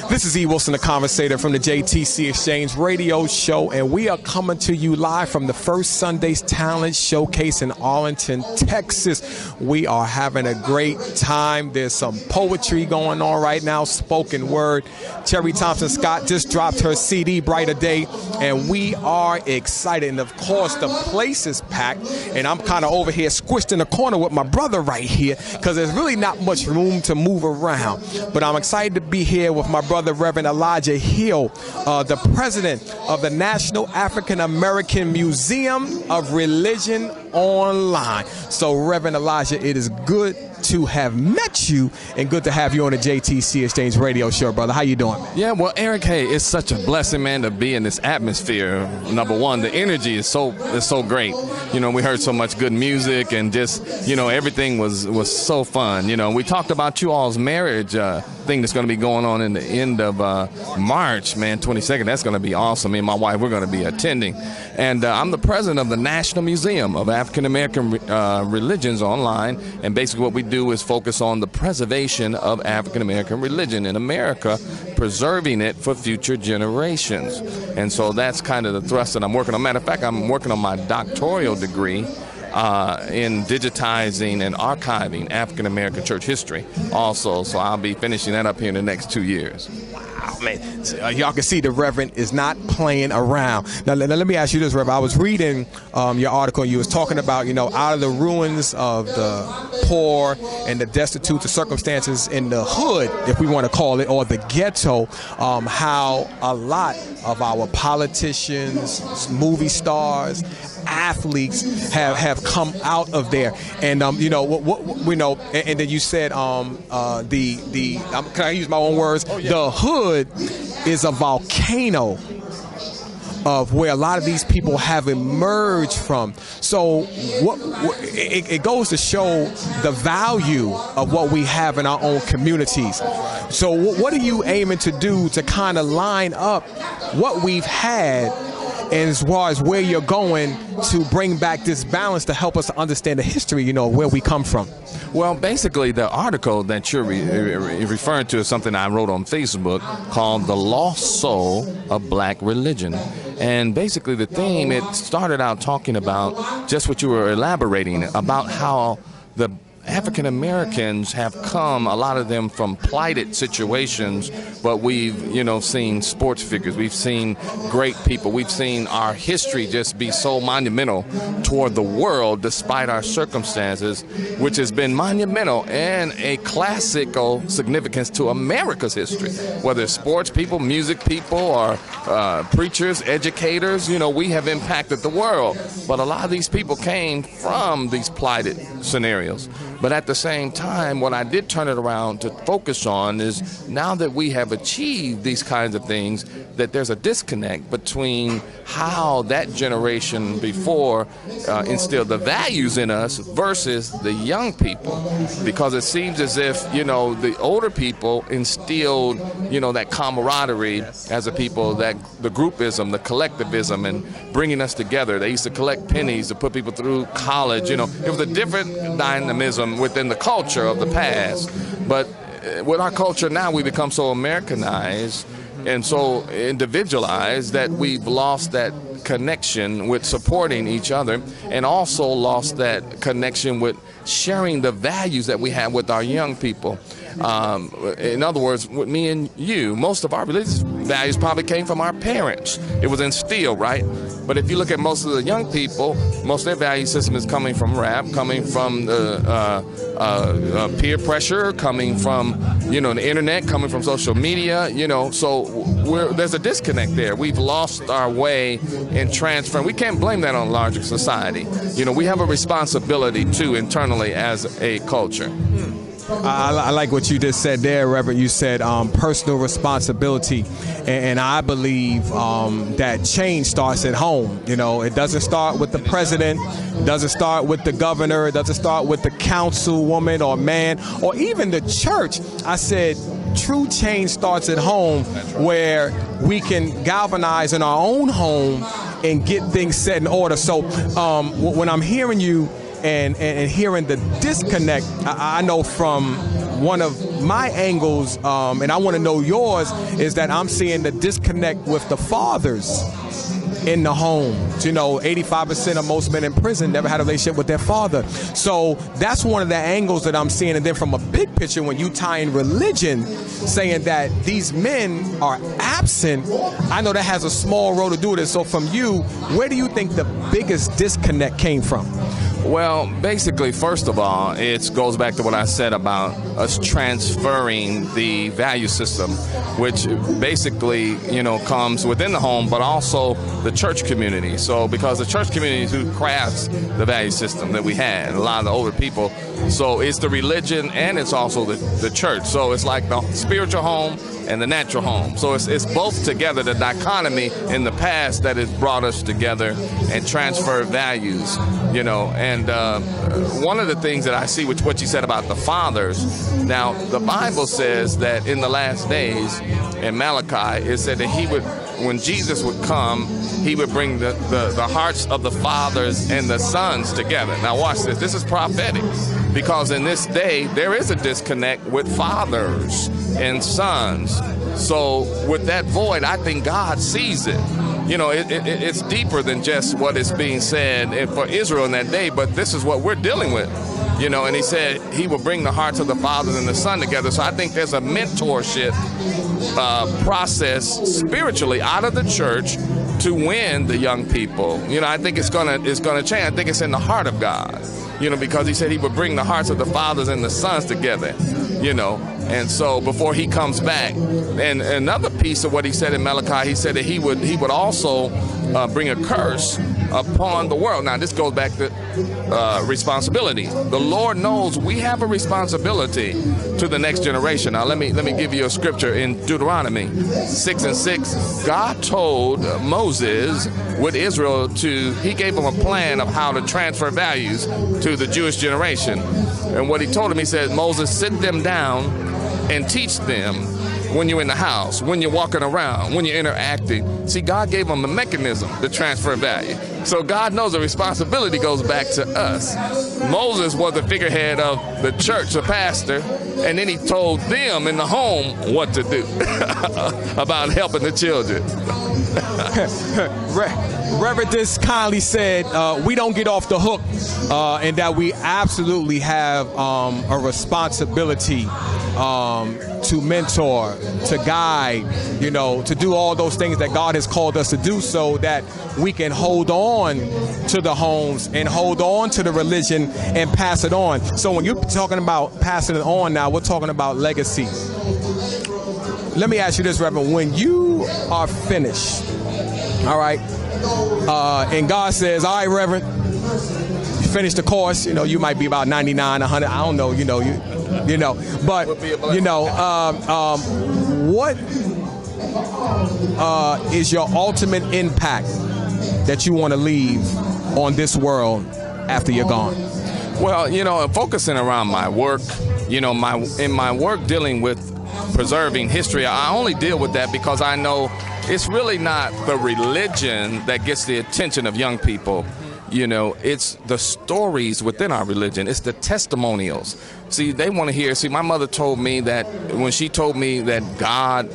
This is E.Wilson, the Conversator from the JTC Exchange Radio Show, and we are coming to you live from the First Sunday's Talent Showcase in Arlington, Texas. We are having a great time. There's some poetry going on right now, spoken word. Cherry Thompson Scott just dropped her CD, Brighter Day, and we are excited. And of course, the place is packed, and I'm kind of over here squished in the corner with my brother right here because there's really not much room to move around. But I'm excited to be here with my brother, Reverend Elijah Hill, the president of the National African American Museum of Religion Online. So, Reverend Elijah, it is good to have met you and good to have you on the JTC Exchange Radio Show, brother. How you doing, man? Yeah, well, Eric, hey, it's such a blessing, man, to be in this atmosphere. Number one, the energy is so great. You know, we heard so much good music and just, you know, everything was so fun. You know, we talked about you all's marriage thing that's going to be going on in the end of March, man, 22nd. That's going to be awesome. Me and my wife, we're going to be attending. And I'm the president of the National Museum of African American Religions Online, and basically what we do is focus on the preservation of African American religion in America, preserving it for future generations. And so that's kind of the thrust that I'm working on. Matter of fact, I'm working on my doctoral degree in digitizing and archiving African American church history also. So I'll be finishing that up here in the next 2 years. Wow, man. So, y'all can see the Reverend is not playing around. Now, let me ask you this, Reverend. I was reading your article. You was talking about, you know, out of the ruins of the poor and the destitute, the circumstances in the hood, if we want to call it, or the ghetto, how a lot of our politicians, movie stars, athletes have come out of there. And you know what we know, and then you said can I use my own words? Oh, yeah. The hood is a volcano of where a lot of these people have emerged from. So it goes to show the value of what we have in our own communities. So what are you aiming to do to kind of line up what we've had, and as far as where you're going to bring back this balance to help us to understand the history, you know, where we come from? Well, basically, the article that you're referring to is something I wrote on Facebook called The Lost Soul of Black Religion. And basically, the theme, it started out talking about just what you were elaborating about, how the African Americans have come, a lot of them from plighted situations, but we've, you know, seen sports figures, we've seen great people, we've seen our history just be so monumental toward the world despite our circumstances, which has been monumental and a classical significance to America's history, whether it's sports people, music people, or preachers, educators. You know, we have impacted the world, but a lot of these people came from these plighted scenarios. But at the same time, what I did turn it around to focus on is, now that we have achieved these kinds of things, that there's a disconnect between how that generation before instilled the values in us versus the young people. Because it seems as if, you know, the older people instilled, you know, that camaraderie as a people, that the groupism, the collectivism, and bringing us together. They used to collect pennies to put people through college. You know, it was a different dynamism within the culture of the past. But with our culture now, we become so Americanized and so individualized that we've lost that connection with supporting each other, and also lost that connection with sharing the values that we have with our young people. In other words, with me and you, most of our religious values probably came from our parents. It was instilled, right? But if you look at most of the young people, most of their value system is coming from rap, coming from the peer pressure, coming from, you know, the internet, coming from social media, you know. So there's a disconnect there. We've lost our way in transferring. We can't blame that on larger society. You know, we have a responsibility too internally as a culture. I like what you just said there, Reverend. You said personal responsibility, and I believe that change starts at home. You know, it doesn't start with the president, it doesn't start with the governor, it doesn't start with the councilwoman or man, or even the church. I said true change starts at home, where we can galvanize in our own home and get things set in order. So when I'm hearing you and hearing the disconnect, I know from one of my angles, and I want to know yours, is that I'm seeing the disconnect with the fathers in the home. 85% of most men in prison never had a relationship with their father. So that's one of the angles that I'm seeing. And then from a big picture, when you tie in religion, saying that these men are absent, I know that has a small role to do with it. So from you, where do you think the biggest disconnect came from? Well, basically, first of all, it goes back to what I said about us transferring the value system, which basically, comes within the home, but also the church community. So because the church community is who crafts the value system that we had, a lot of the older people. So it's the religion and it's also the church. So it's like the spiritual home and the natural home. So it's both together, the dichotomy in the past that has brought us together and transferred values, And one of the things that I see, which what you said about the fathers, now the Bible says that in the last days, in Malachi, it said that when Jesus would come, he would bring the hearts of the fathers and the sons together. Now watch this. This is prophetic, because in this day, there is a disconnect with fathers and sons. So with that void, I think God sees it. It's deeper than just what is being said for Israel in that day, but this is what we're dealing with. And he said he will bring the hearts of the fathers and the son together. So I think there's a mentorship process spiritually out of the church to win the young people. I think it's gonna change. I think it's in the heart of God. Because he said he would bring the hearts of the fathers and the sons together. And so before he comes back, and another piece of what he said in Malachi, he said that he would also bring a curse upon the world. Now this goes back to responsibility. The Lord knows we have a responsibility to the next generation. Now let me give you a scripture in Deuteronomy 6:6. God told Moses with Israel he gave him a plan of how to transfer values to the Jewish generation. And what he told him, he said, Moses, sit them down and teach them when you're in the house, when you're walking around, when you're interacting. See, God gave them a mechanism to transfer value. So God knows the responsibility goes back to us. Moses was the figurehead of the church, the pastor, and then he told them in the home what to do about helping the children. Reverend just kindly said we don't get off the hook, and that we absolutely have a responsibility to mentor, to guide, to do all those things that God has called us to do, so that we can hold on to the homes and hold on to the religion and pass it on. So when you're talking about passing it on now, we're talking about legacy. Let me ask you this, Reverend. When you are finished, all right, and God says, all right, Reverend, you finish the course, you might be about 99, 100, I don't know, but, what is your ultimate impact that you want to leave on this world after you're gone? Well, focusing around my work, in my work dealing with preserving history, I only deal with that because I know it's really not the religion that gets the attention of young people. It's the stories within our religion. It's the testimonials. See, they want to hear. See, my mother told me that when she told me that God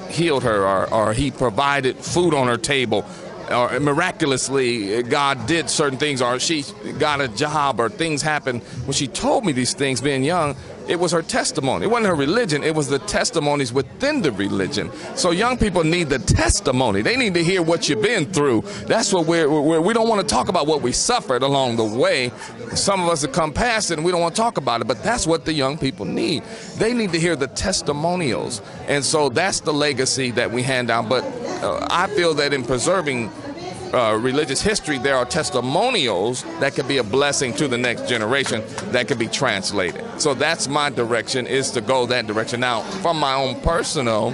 healed her or he provided food on her table, or miraculously God did certain things, or she got a job, or things happened. When she told me these things being young, it was her testimony. It wasn't her religion. It was the testimonies within the religion. So young people need the testimony. They need to hear what you've been through. That's what we don't want to talk about what we suffered along the way. Some of us have come past it and we don't want to talk about it, but that's what the young people need. They need to hear the testimonials. And so that's the legacy that we hand down. But I feel that in preserving religious history, there are testimonials that could be a blessing to the next generation that could be translated. So that's my direction, is to go that direction. Now, from my own personal,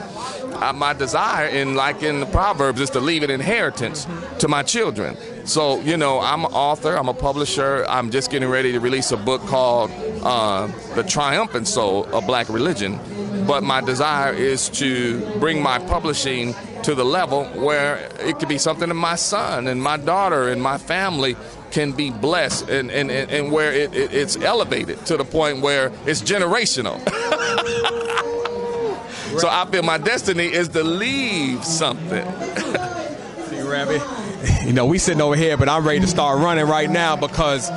my desire in the Proverbs is to leave an inheritance to my children. So, I'm an author, I'm a publisher. I'm just getting ready to release a book called The Triumphant Soul of Black Religion. But my desire is to bring my publishing to the level where it could be something that my son and my daughter and my family can be blessed and where it's elevated to the point where it's generational. So I feel my destiny is to leave something. See, Rabbi, you know, we sitting over here, but I'm ready to start running right now because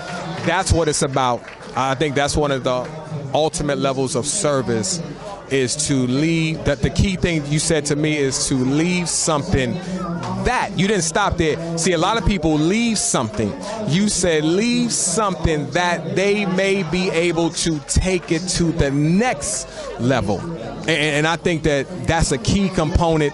that's what it's about. I think that's one of the ultimate levels of service, is to leave. That the key thing you said to me is to leave something. That you didn't stop there. See, a lot of people leave something. You said leave something that they may be able to take it to the next level. And I think that that's a key component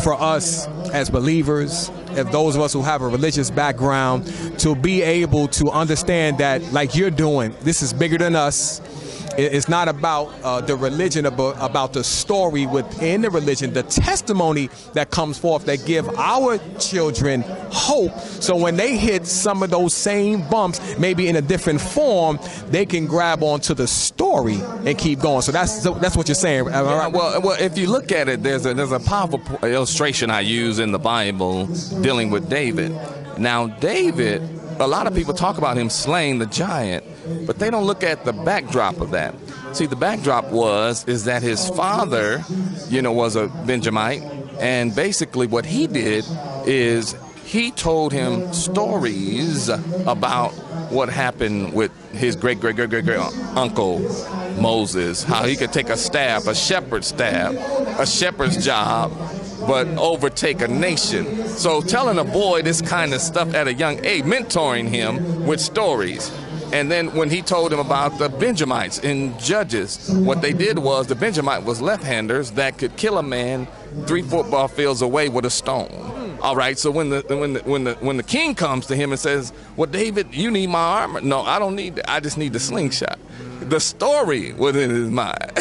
for us as believers, if those of us who have a religious background, to be able to understand that, like you're doing, this is bigger than us. It's not about the religion, about the story within the religion, the testimony that comes forth that give our children hope. So when they hit some of those same bumps, maybe in a different form, they can grab onto the story and keep going. So that's what you're saying. Yeah, well, if you look at it, there's a powerful illustration I use in the Bible dealing with David. Now, David, a lot of people talk about him slaying the giant, but they don't look at the backdrop of that. See, the backdrop is that his father, was a Benjamite, and basically what he did is he told him stories about what happened with his great-great-great-great-uncle Moses, how he could take a staff, a shepherd's job, but overtake a nation. So telling a boy this kind of stuff at a young age, mentoring him with stories. And then when he told him about the Benjamites in Judges, what they did was the Benjamite was left-handers that could kill a man 3 football fields away with a stone. All right, so when the king comes to him and says, "Well, David, you need my armor." No, I don't need that. I just need the slingshot. The story was in his mind.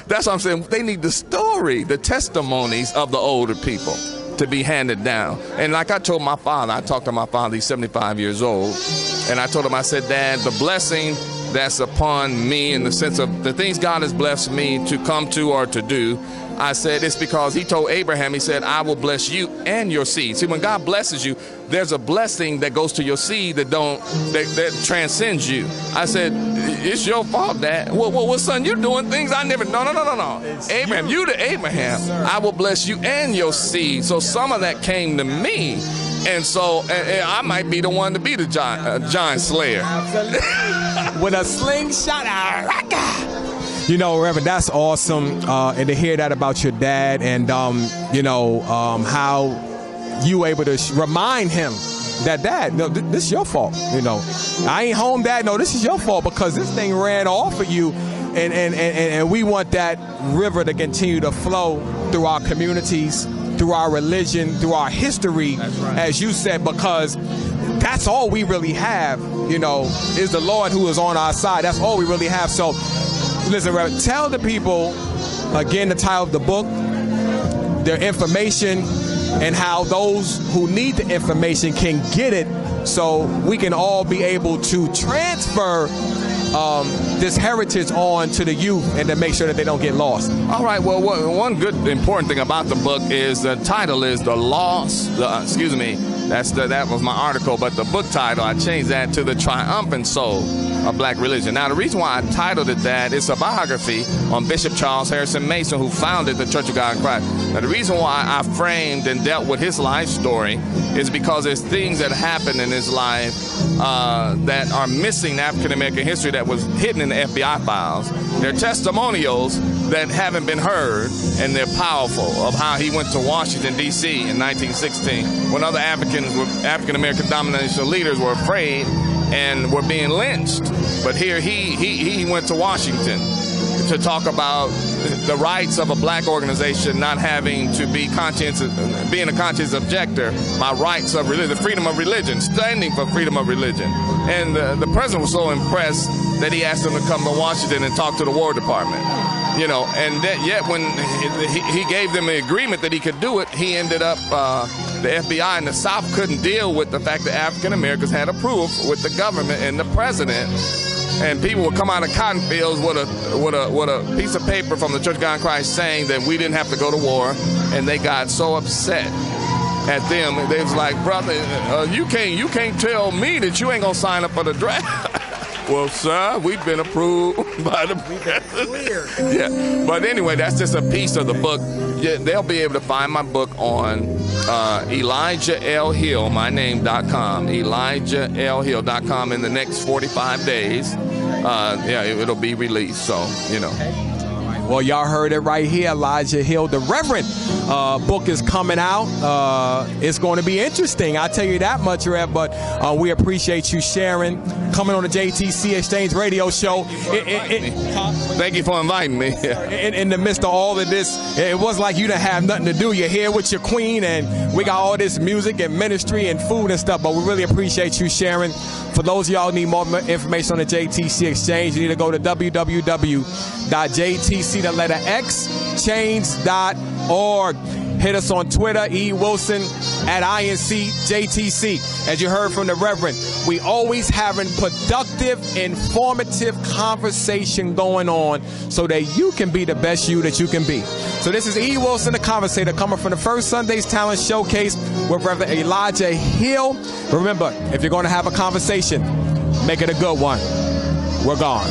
That's what I'm saying. They need the story, the testimonies of the older people to be handed down. And like I told my father, I talked to my father, he's 75 years old, and I told him, I said, "Dad, the blessing that's upon me in the sense of the things God has blessed me to come to or to do," I said, it's because he told Abraham, he said, "I will bless you and your seed." See, when God blesses you, there's a blessing that goes to your seed that transcends you. I said, "It's your fault, Dad." Well, son, you're doing things I never. No. Abraham, you to Abraham. Yes, I will bless you and your seed. So some of that came to me. And so I might be the one to be the giant slayer. With a slingshot. Reverend, that's awesome. And to hear that about your dad and, how you were able to remind him that, "Dad, no, this is your fault. I ain't home, Dad. No, this is your fault because this thing ran off of you. And we want that river to continue to flow through our communities, through our religion, through our history," right, as you said, because that's all we really have, is the Lord who is on our side. That's all we really have. So, listen, Reverend, tell the people, again, the title of the book, their information, and how those who need the information can get it so we can all be able to transfer this heritage on to the youth and to make sure that they don't get lost. All right. Well, one good important thing about the book is the title is that was my article, but the book title, I changed that to The Triumphant Soul of Black Religion. Now, the reason why I titled it that, it's a biography on Bishop Charles Harrison Mason, who founded the Church of God in Christ. Now, the reason why I framed and dealt with his life story is because there's things that happened in his life that are missing African-American history that was hidden in the FBI files. They're testimonials that haven't been heard, and they're powerful, of how he went to Washington, D.C. in 1916 when other African-American dominational leaders were afraid and were being lynched. But here he went to Washington to talk about the rights of a black organization not having to be being a conscious objector, my rights of religion, freedom of religion, standing for freedom of religion. And the president was so impressed that he asked him to come to Washington and talk to the War Department. And yet when he gave them an agreement that he could do it, he ended up, the FBI in the South couldn't deal with the fact that African Americans had approval with the government and the president. And people would come out of cotton fields with a piece of paper from the Church of God in Christ saying that we didn't have to go to war, and they got so upset at them. They was like, brother, you can't tell me that you ain't gonna sign up for the draft. Well, sir, we've been approved by the president. Yeah, but anyway, that's just a piece of the book. Yeah, they'll be able to find my book on ElijahLHill, ElijahLHill.com in the next 45 days. Yeah, it'll be released. So, you know. Well, y'all heard it right here. Elijah Hill, the Reverend book is coming out. It's going to be interesting. I'll tell you that much, Rev. But we appreciate you sharing, coming on the JTC Exchange Radio Show. Thank you for inviting me. In the midst of all of this, it was like you didn't have nothing to do. You're here with your queen, and we got all this music and ministry and food and stuff. But we really appreciate you sharing. For those of y'all who need more information on the JTC Exchange, you need to go to www.jtc.exchange.org. Hit us on Twitter, E.Wilson at INCJTC. As you heard from the Reverend, we always having productive, informative conversation going on so that you can be the best you that you can be. So this is E.Wilson, the Conversator, coming from the First Sunday's Talent Showcase with Reverend Elijah Hill. Remember, if you're going to have a conversation, make it a good one. We're gone.